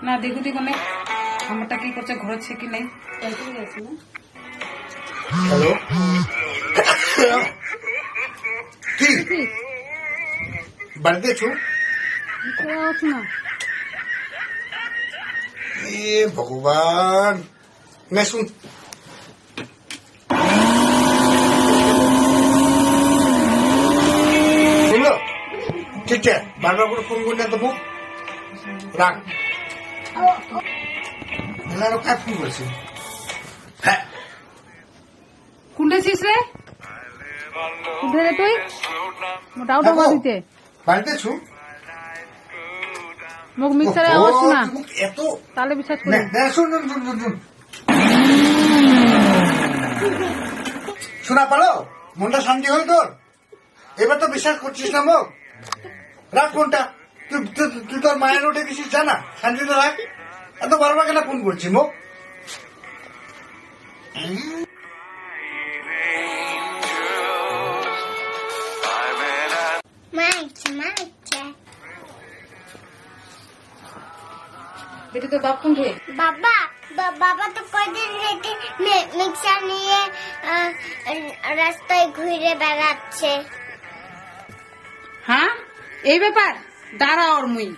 না দেখু দেখো না আমারটা কি করছে ঘর হচ্ছে কি নাই। হ্যালো কি বাড়িতে আছো? না এ ভগবান না শুন শুনলো ঠিক আছে বারবার করে ফোন করে দেবো রাখ আরো কাজ ফোন করেছি হ্যাঁ কোনটা ছিস রে কোনটা রে তুই মোটা ওটা দিতে বাড়িতে আছো? মুখ মিক্সারে আওয়াজ শোনা এত তাহলে বিশ্বাস করি শুন শোনা পারো মনটা শান্তি হল তোর এবার তো বিশ্বাস করছিস না মুখ রাখ ফোনটা তুই তোর মায়ের ওঠে কিছু জানা শান্তিতে রাখ এত বারবার কেন ফোন করছি মুখ বেটি তোর বাপ কোন রে বাবা বাবা তো কয়দিন থেকে মিক্সার নিয়ে রাস্তায় ঘুরে বেড়াচ্ছে। হ্যাঁ এই ব্যাপার দাঁড়া ওর মুই